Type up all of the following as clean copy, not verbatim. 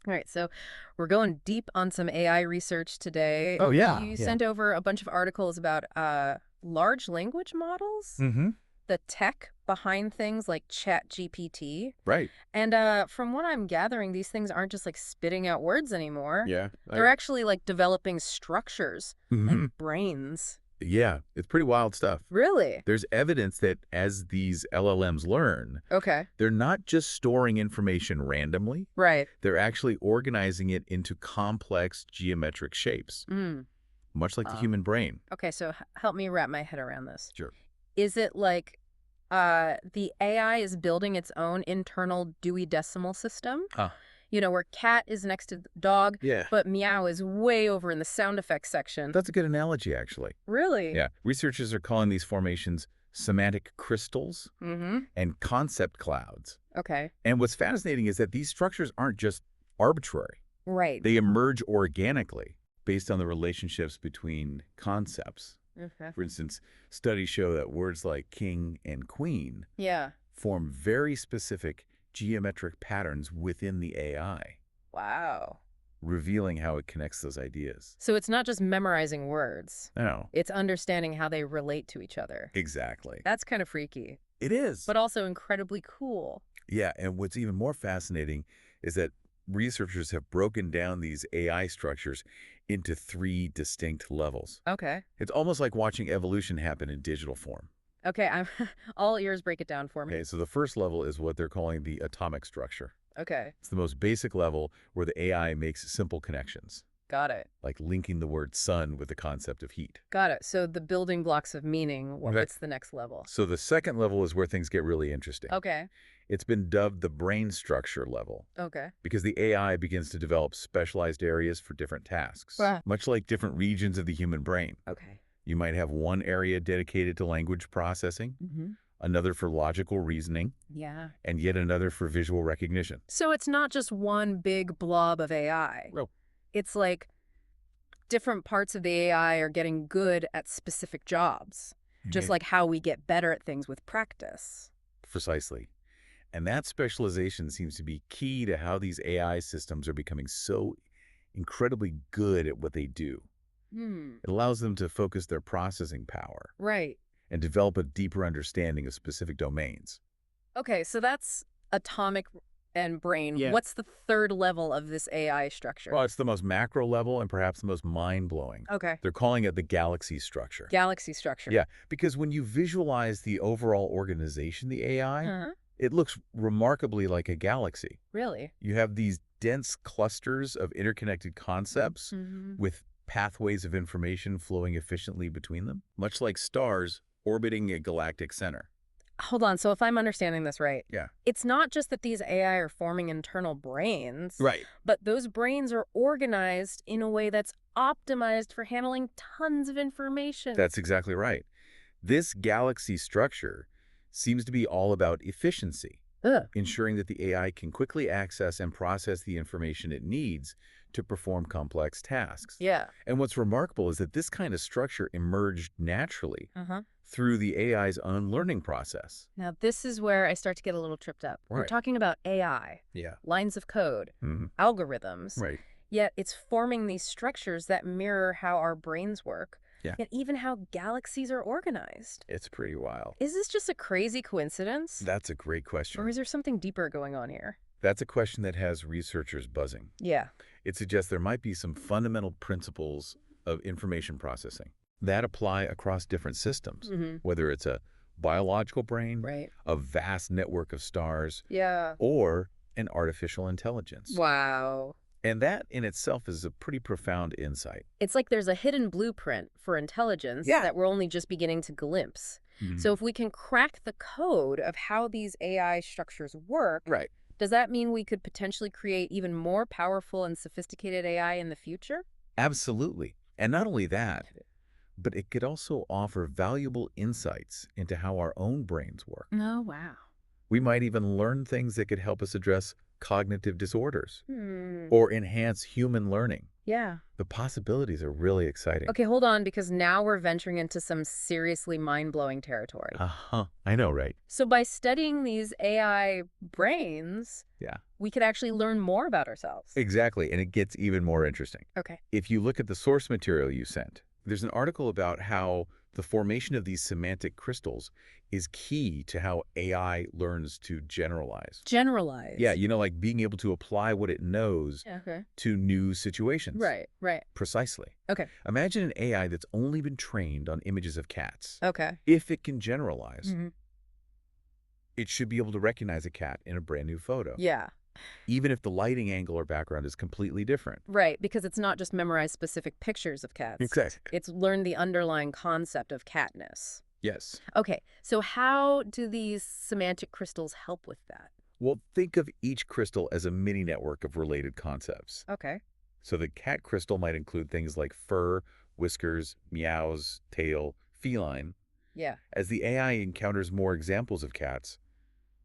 All right, so we're going deep on some AI research today. Oh, yeah. You Yeah. sent over a bunch of articles about large language models, Mm-hmm. the tech behind things like ChatGPT. Right. And from what I'm gathering, these things aren't just like spitting out words anymore. Yeah. They're actually like developing structures, like Hmm. brains. Yeah. It's pretty wild stuff. Really? There's evidence that as these LLMs learn, Okay. they're not just storing information randomly. Right. They're actually organizing it into complex geometric shapes, Mm. much like the Um, human brain. okay, so help me wrap my head around this. Sure. Is it like the AI is building its own internal Dewey Decimal System? Ah. You know, where cat is next to dog, Yeah. but meow is way over in the sound effects section. That's a good analogy, actually. Really? Yeah. Researchers are calling these formations semantic crystals Mm-hmm. and concept clouds. Okay. And what's fascinating is that these structures aren't just arbitrary. Right. They emerge organically based on the relationships between concepts. Okay. For instance, studies show that words like king and queen Yeah. form very specific geometric patterns within the AI, Wow. revealing how it connects those ideas. So it's not just memorizing words. No, It's understanding how they relate to each other. exactly. That's kind of freaky, It is. but also incredibly cool. Yeah, and what's even more fascinating is that researchers have broken down these AI structures into 3 distinct levels. Okay. It's almost like watching evolution happen in digital form. Okay, I'm all ears. Break it down for me. Okay, so the first level is what they're calling the atomic structure. Okay. It's the most basic level where the AI makes simple connections, Got it. like linking the word sun with the concept of heat. Got it. So the building blocks of meaning, Okay. what's the next level? So the second level is where things get really interesting. Okay. It's been dubbed the brain structure level Okay. because the AI begins to develop specialized areas for different tasks, Wow. much like different regions of the human brain. Okay. You might have one area dedicated to language processing, Mm-hmm. another for logical reasoning, Yeah. and yet another for visual recognition. So it's not just one big blob of AI. Well, It's like different parts of the AI are getting good at specific jobs, just yeah, like how we get better at things with practice. precisely. And that specialization seems to be key to how these AI systems are becoming so incredibly good at what they do. Hmm. It allows them to focus their processing power Right. and develop a deeper understanding of specific domains. Okay, so that's atomic and brain. Yeah. What's the third level of this AI structure? Well, it's the most macro level and perhaps the most mind-blowing. Okay. They're calling it the galaxy structure. Galaxy structure. Yeah, because when you visualize the overall organization of the AI, Uh-huh. it looks remarkably like a galaxy. Really? You have these dense clusters of interconnected concepts Mm-hmm. with pathways of information flowing efficiently between them, much like stars orbiting a galactic center. Hold on. So if I'm understanding this right, Yeah. it's not just that these AI are forming internal brains, Right. but those brains are organized in a way that's optimized for handling tons of information. That's exactly right. This galaxy structure seems to be all about efficiency, Ugh. ensuring that the AI can quickly access and process the information it needs to perform complex tasks. Yeah. And what's remarkable is that this kind of structure emerged naturally Uh-huh. through the AI's own learning process. Now, this is where I start to get a little tripped up. We're Right. talking about AI, Yeah. lines of code, Hmm. algorithms, Right. yet it's forming these structures that mirror how our brains work, Yeah. yet even how galaxies are organized. It's pretty wild. Is this just a crazy coincidence? That's a great question. Or is there something deeper going on here? That's a question that has researchers buzzing. Yeah. It suggests there might be some fundamental principles of information processing that apply across different systems, Mm-hmm. whether it's a biological brain, Right. a vast network of stars, Yeah. or an artificial intelligence. Wow. And that in itself is a pretty profound insight. It's like there's a hidden blueprint for intelligence Yeah. that we're only just beginning to glimpse. Mhm. So if we can crack the code of how these AI structures work, Right. does that mean we could potentially create even more powerful and sophisticated AI in the future? Absolutely. And not only that, but it could also offer valuable insights into how our own brains work. Oh, wow. We might even learn things that could help us address cognitive disorders Hmm. or enhance human learning. Yeah. The possibilities are really exciting. Okay, hold on, because now we're venturing into some seriously mind-blowing territory. Uh-huh. I know, right? So by studying these AI brains, Yeah. we could actually learn more about ourselves. Exactly, and it gets even more interesting. Okay. If you look at the source material you sent, there's an article about how the formation of these semantic crystals is key to how AI learns to generalize. Yeah, Generalize. like being able to apply what it knows Yeah, okay. to new situations. Right, right. Precisely. Okay. Imagine an AI that's only been trained on images of cats. Okay. If it can generalize, Hmm. it should be able to recognize a cat in a brand new photo, Yeah. even if the lighting angle or background is completely different. Right, because it's not just memorized specific pictures of cats. Exactly. It's learned the underlying concept of catness. Yes. Okay, so how do these semantic crystals help with that? Well, think of each crystal as a mini network of related concepts. Okay. So the cat crystal might include things like fur, whiskers, meows, tail, feline. Yeah. As the AI encounters more examples of cats,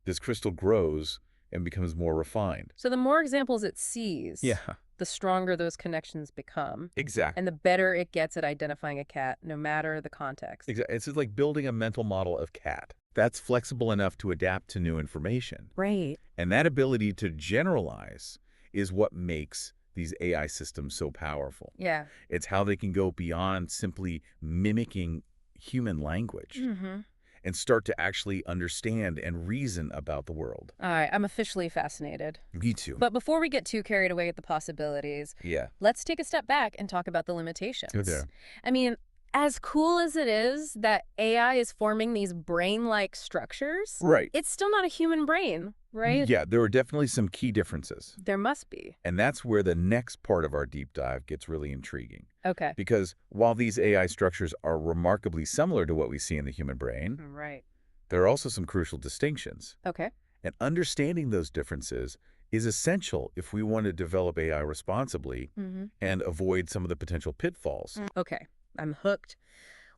this crystal grows and becomes more refined. So the more examples it sees, Yeah, the stronger those connections become, exactly. and the better it gets at identifying a cat, no matter the context. Exactly. It's just like building a mental model of cat that's flexible enough to adapt to new information. Right. And that ability to generalize is what makes these AI systems so powerful. Yeah. It's how they can go beyond simply mimicking human language Mm-hmm. and start to actually understand and reason about the world. All right, I'm officially fascinated. Me too. But before we get too carried away at the possibilities, Yeah. let's take a step back and talk about the Go limitations. there. I mean, as cool as it is that AI is forming these brain-like structures, Right. it's still not a human brain, right? Yeah, there are definitely some key differences. There must be. And that's where the next part of our deep dive gets really intriguing. Okay. Because while these AI structures are remarkably similar to what we see in the human brain, Right. there are also some crucial distinctions. Okay. And understanding those differences is essential if we want to develop AI responsibly Mm-hmm. and avoid some of the potential pitfalls. Okay. I'm hooked.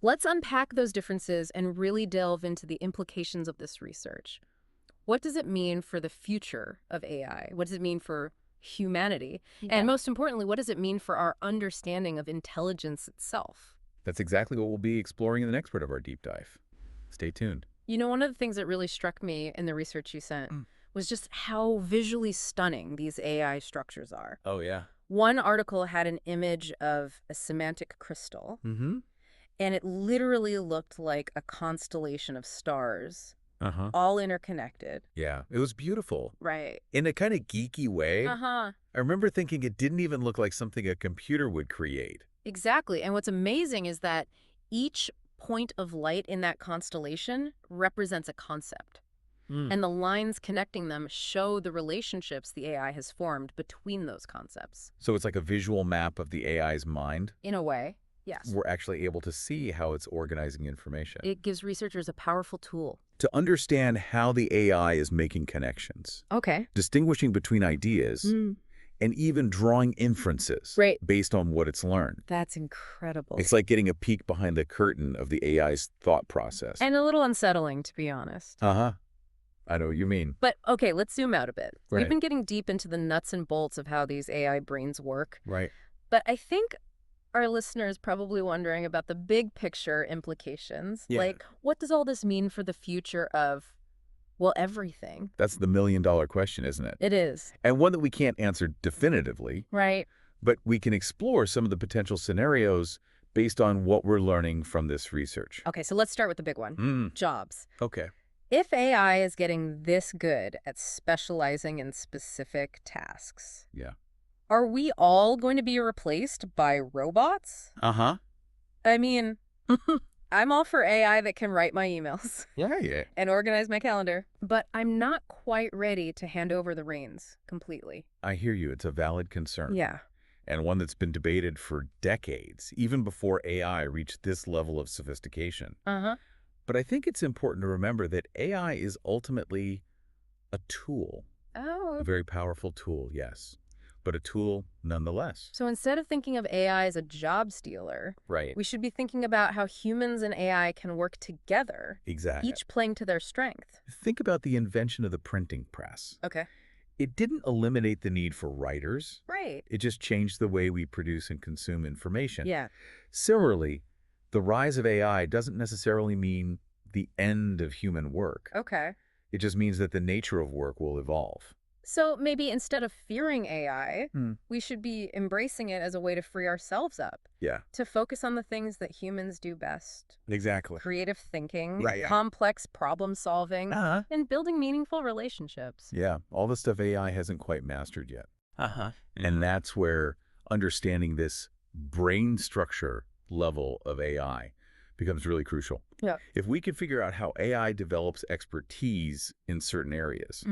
Let's unpack those differences and really delve into the implications of this research. What does it mean for the future of AI? What does it mean for humanity? And most importantly, what does it mean for our understanding of intelligence itself? That's exactly what we'll be exploring in the next part of our deep dive. Stay tuned. You know, one of the things that really struck me in the research you sent Mm. was just how visually stunning these AI structures are. Oh, yeah. One article had an image of a semantic crystal, Mm-hmm. and it literally looked like a constellation of stars, Uh-huh. all interconnected. Yeah, it was beautiful. Right. In a kind of geeky way. Uh-huh. I remember thinking it didn't even look like something a computer would create. Exactly. And what's amazing is that each point of light in that constellation represents a concept. Mm. And the lines connecting them show the relationships the AI has formed between those concepts. So it's like a visual map of the AI's mind. In a way, yes. We're actually able to see how it's organizing information. It gives researchers a powerful tool. To understand how the AI is making connections, Okay. distinguishing between ideas, and even drawing inferences Right. based on what it's learned. That's incredible. It's like getting a peek behind the curtain of the AI's thought process. And a little unsettling, to be honest. Uh-huh. I know what you mean. But okay, let's zoom out a bit. We've Right. been getting deep into the nuts and bolts of how these AI brains work. Right. But I think our listeners probably wondering about the big picture implications. Yeah. Like, what does all this mean for the future of, well, everything? That's the million-dollar question, isn't it? It is. And one that we can't answer definitively, Right. but we can explore some of the potential scenarios based on what we're learning from this research. Okay, so let's start with the big one. Jobs. Okay. If AI is getting this good at specializing in specific tasks, Yeah. are we all going to be replaced by robots? Uh-huh. I mean, I'm all for AI that can write my emails Yeah. and organize my calendar, but I'm not quite ready to hand over the reins completely. I hear you. It's a valid concern. Yeah. And one that's been debated for decades, even before AI reached this level of sophistication. Uh-huh. But I think it's important to remember that AI is ultimately a tool, Oh. a very powerful tool, yes, but a tool nonetheless. So instead of thinking of AI as a job stealer, Right. we should be thinking about how humans and AI can work together, Exactly. each playing to their strength. Think about the invention of the printing press. Okay. It didn't eliminate the need for writers. Right. It just changed the way we produce and consume information. Yeah. Similarly, the rise of AI doesn't necessarily mean the end of human work. Okay. It just means that the nature of work will evolve. So maybe instead of fearing AI, Hmm. we should be embracing it as a way to free ourselves up, Yeah, to focus on the things that humans do best. exactly. Creative thinking, Right, yeah. complex problem solving, Uh-huh. and building meaningful relationships. Yeah, all the stuff AI hasn't quite mastered yet. Uh-huh. And that's where understanding this brain structure level of AI becomes really crucial. Yeah. If we can figure out how AI develops expertise in certain areas,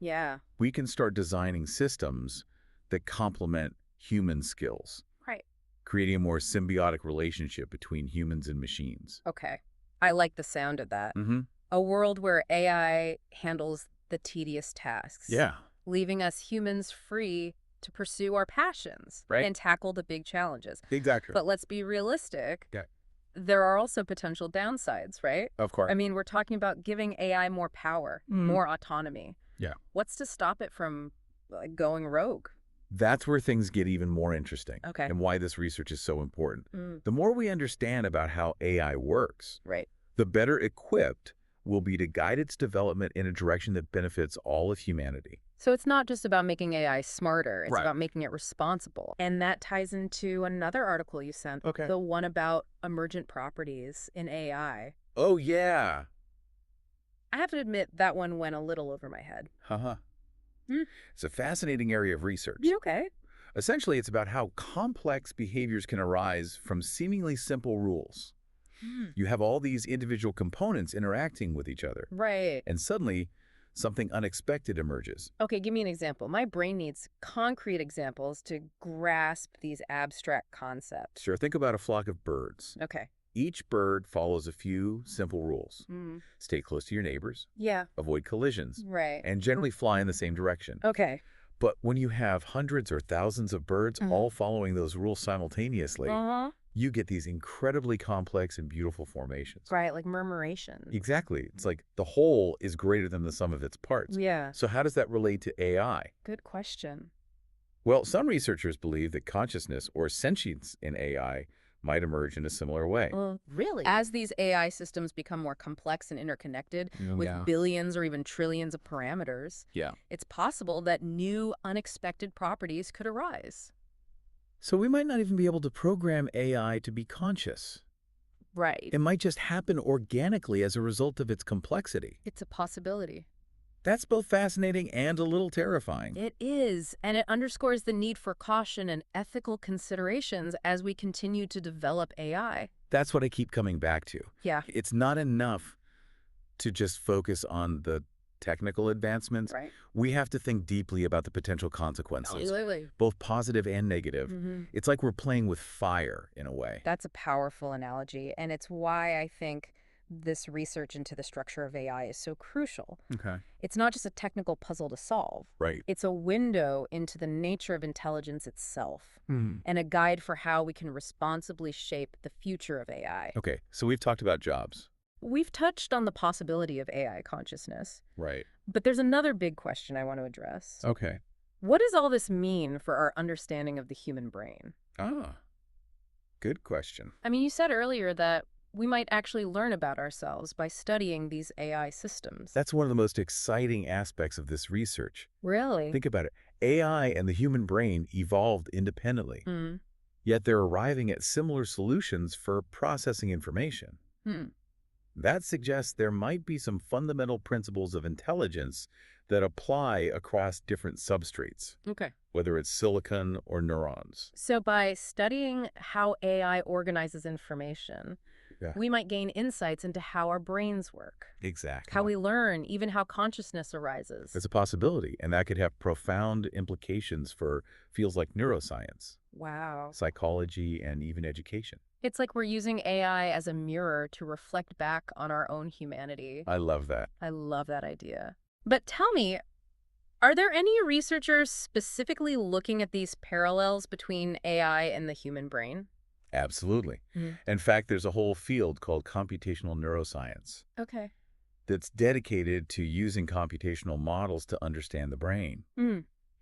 Yeah. we can start designing systems that complement human skills, Right. creating a more symbiotic relationship between humans and machines. Okay. I like the sound of that. Mm-hmm. A world where AI handles the tedious tasks, Yeah. leaving us humans free to pursue our passions Right. and tackle the big challenges. Exactly. But let's be realistic. Yeah. There are also potential downsides, right? Of course. I mean, we're talking about giving AI more power, more autonomy. Yeah. What's to stop it from going rogue? That's where things get even more interesting. Okay. And why this research is so important. The more we understand about how AI works, Right. the better equipped we'll be to guide its development in a direction that benefits all of humanity. So it's not just about making AI smarter, it's Right. about making it responsible. And that ties into another article you sent, Okay. the one about emergent properties in AI. Oh, yeah. I have to admit that one went a little over my head. Uh-huh. Hmm. It's a fascinating area of research. You okay? Essentially, it's about how complex behaviors can arise from seemingly simple rules. You have all these individual components interacting with each other, Right. and suddenly something unexpected emerges. Okay, give me an example. My brain needs concrete examples to grasp these abstract concepts. Sure, think about a flock of birds. Okay. Each bird follows a few simple rules. Stay close to your neighbors, Yeah. avoid collisions, Right. and generally fly in the same direction. Okay. But when you have hundreds or thousands of birds all following those rules simultaneously, you get these incredibly complex and beautiful formations. Right, like murmuration. Exactly. It's like the whole is greater than the sum of its parts. Yeah. So how does that relate to AI? Good question. Well, some researchers believe that consciousness or sentience in AI might emerge in a similar way. Really? As these AI systems become more complex and interconnected with billions or even trillions of parameters, it's possible that new unexpected properties could arise. So we might not even be able to program AI to be conscious. Right. It might just happen organically as a result of its complexity. It's a possibility. That's both fascinating and a little terrifying. It is, and it underscores the need for caution and ethical considerations as we continue to develop AI. That's what I keep coming back to. Yeah. It's not enough to just focus on the technical advancements. Right. We have to think deeply about the potential consequences, Absolutely. both positive and negative. It's like we're playing with fire in a way. That's a powerful analogy, and it's why I think this research into the structure of AI is so crucial. Okay. It's not just a technical puzzle to solve. Right. It's a window into the nature of intelligence itself and a guide for how we can responsibly shape the future of AI. Okay, so we've talked about jobs. We've touched on the possibility of AI consciousness, Right. but there's another big question I want to address. Okay. What does all this mean for our understanding of the human brain? Ah, good question. I mean, you said earlier that we might actually learn about ourselves by studying these AI systems. That's one of the most exciting aspects of this research. Really? Think about it. AI and the human brain evolved independently, yet they're arriving at similar solutions for processing information. That suggests there might be some fundamental principles of intelligence that apply across different substrates, Okay. whether it's silicon or neurons. So by studying how AI organizes information, Yeah. we might gain insights into how our brains work, Exactly. how we learn, even how consciousness arises. It's a possibility, and that could have profound implications for fields like neuroscience, Wow. psychology, and even education. It's like we're using AI as a mirror to reflect back on our own humanity. I love that. I love that idea. But tell me, are there any researchers specifically looking at these parallels between AI and the human brain? Absolutely. In fact, there's a whole field called computational neuroscience Okay. that's dedicated to using computational models to understand the brain.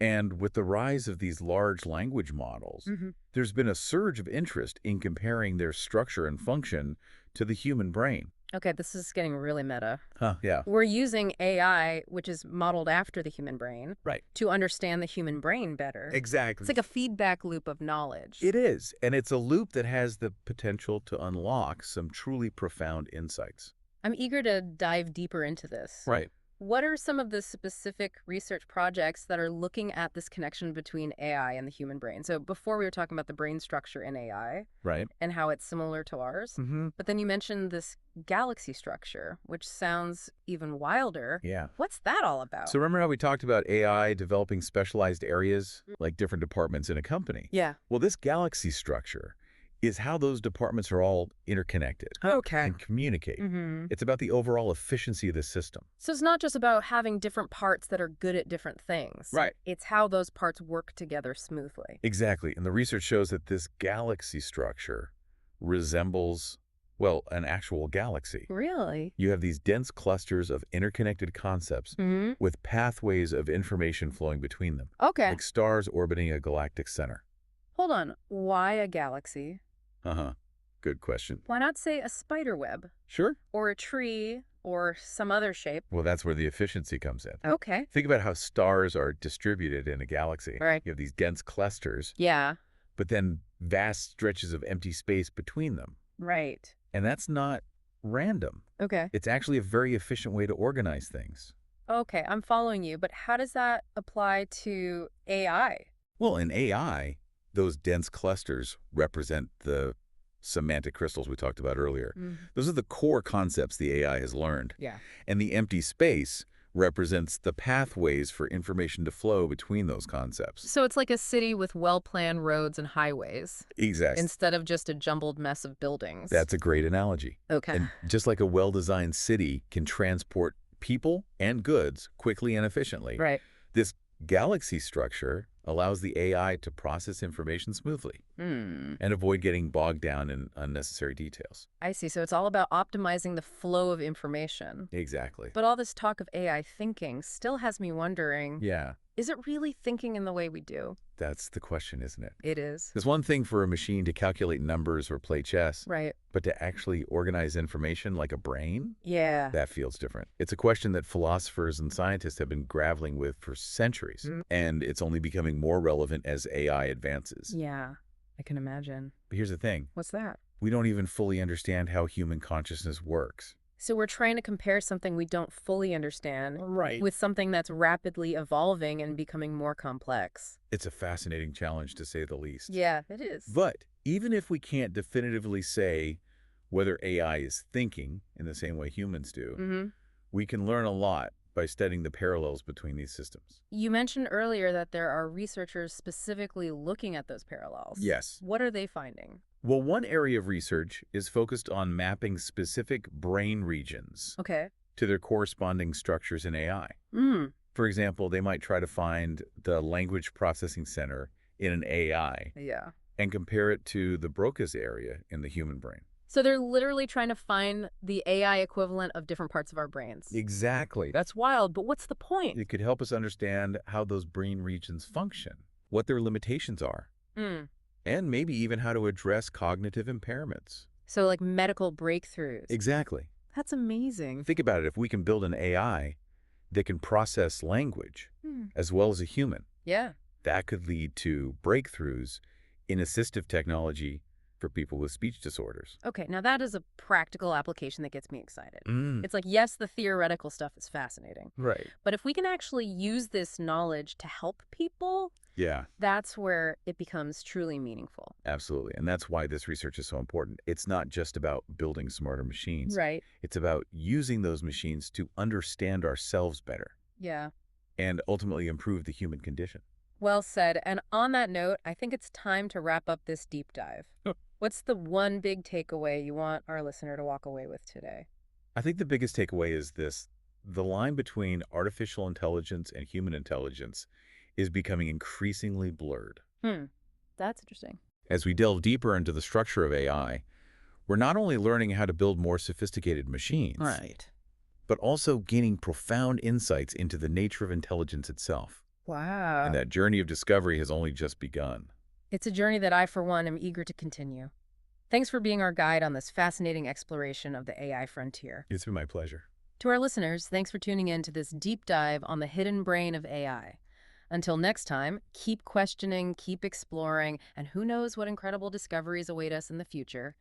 And with the rise of these large language models, there's been a surge of interest in comparing their structure and function to the human brain. Okay, this is getting really meta. Huh, yeah. We're using AI, which is modeled after the human brain, Right. to understand the human brain better. It's Exactly. like a feedback loop of knowledge. It is, and it's a loop that has the potential to unlock some truly profound insights. I'm eager to dive deeper into this. Right. What are some of the specific research projects that are looking at this connection between AI and the human brain? So before we were talking about the brain structure in AI Right. and how it's similar to ours, Mm-hmm. but then you mentioned this galaxy structure, which sounds even wilder. Yeah. What's that all about? So remember how we talked about AI developing specialized areas, like different departments in a company? Yeah. Well, this galaxy structure is how those departments are all interconnected Okay. and communicate. Mm-hmm. It's about the overall efficiency of the system. So it's not just about having different parts that are good at different things. Right. It's how those parts work together smoothly. Exactly. And the research shows that this galaxy structure resembles, well, an actual galaxy. Really? You have these dense clusters of interconnected concepts Mm-hmm. with pathways of information flowing between them, Okay. like stars orbiting a galactic center. Hold on. Why a galaxy? Uh-huh. Good question. Why not say a spider web Sure. or a tree or some other shape? Well, that's where the efficiency comes in. Okay. Think about how stars are distributed in a galaxy. Right. You have these dense clusters, Yeah. but then vast stretches of empty space between them. Right. And that's not random. Okay. It's actually a very efficient way to organize things. Okay, I'm following you, but how does that apply to AI? Well, in AI, those dense clusters represent the semantic crystals we talked about earlier. Those are the core concepts the AI has learned. Yeah. And the empty space represents the pathways for information to flow between those concepts. So it's like a city with well-planned roads and highways Exactly. instead of just a jumbled mess of buildings. That's a great analogy. Okay. And just like a well-designed city can transport people and goods quickly and efficiently, Right. this galaxy structure allows the AI to process information smoothly and avoid getting bogged down in unnecessary details. I see. So it's all about optimizing the flow of information. Exactly. But all this talk of AI thinking still has me wondering, Yeah, is it really thinking in the way we do? that's the question, isn't it? It is. There's one thing for a machine to calculate numbers or play chess, Right. but to actually organize information like a brain, Yeah. that feels different. It's a question that philosophers and scientists have been grappling with for centuries, and it's only becoming more relevant as AI advances. Yeah. I can imagine. But here's the thing. What's that? We don't even fully understand how human consciousness works. So we're trying to compare something we don't fully understand Right. with something that's rapidly evolving and becoming more complex. It's a fascinating challenge, to say the least. Yeah, it is. But even if we can't definitively say whether AI is thinking in the same way humans do, we can learn a lot by studying the parallels between these systems. You mentioned earlier that there are researchers specifically looking at those parallels. Yes. What are they finding? Well, one area of research is focused on mapping specific brain regions Okay. to their corresponding structures in AI. Mm. For example, they might try to find the language processing center in an AI Yeah. and compare it to the Broca's area in the human brain. So they're literally trying to find the AI equivalent of different parts of our brains. Exactly. That's wild, but what's the point? It could help us understand how those brain regions function, what their limitations are, Mm. and maybe even how to address cognitive impairments. So like medical breakthroughs. Exactly. That's amazing. Think about it. If we can build an AI that can process language as well as a human, Yeah. that could lead to breakthroughs in assistive technology for people with speech disorders. Okay, now that is a practical application that gets me excited. Mm. It's like, yes, the theoretical stuff is fascinating, Right. but if we can actually use this knowledge to help people, Yeah, that's where it becomes truly meaningful. absolutely. And that's why this research is so important. It's not just about building smarter machines. Right. It's about using those machines to understand ourselves better Yeah. and ultimately improve the human condition. Well said. And on that note, I think it's time to wrap up this deep dive. What's the one big takeaway you want our listener to walk away with today? I think the biggest takeaway is this. The line between artificial intelligence and human intelligence is becoming increasingly blurred. That's interesting. As we delve deeper into the structure of AI, we're not only learning how to build more sophisticated machines, but also gaining profound insights into the nature of intelligence itself. Wow. And that journey of discovery has only just begun. It's a journey that I, for one, am eager to continue. Thanks for being our guide on this fascinating exploration of the AI frontier. It's been my pleasure. To our listeners, thanks for tuning in to this deep dive on the hidden brain of AI. Until next time, keep questioning, keep exploring, and who knows what incredible discoveries await us in the future.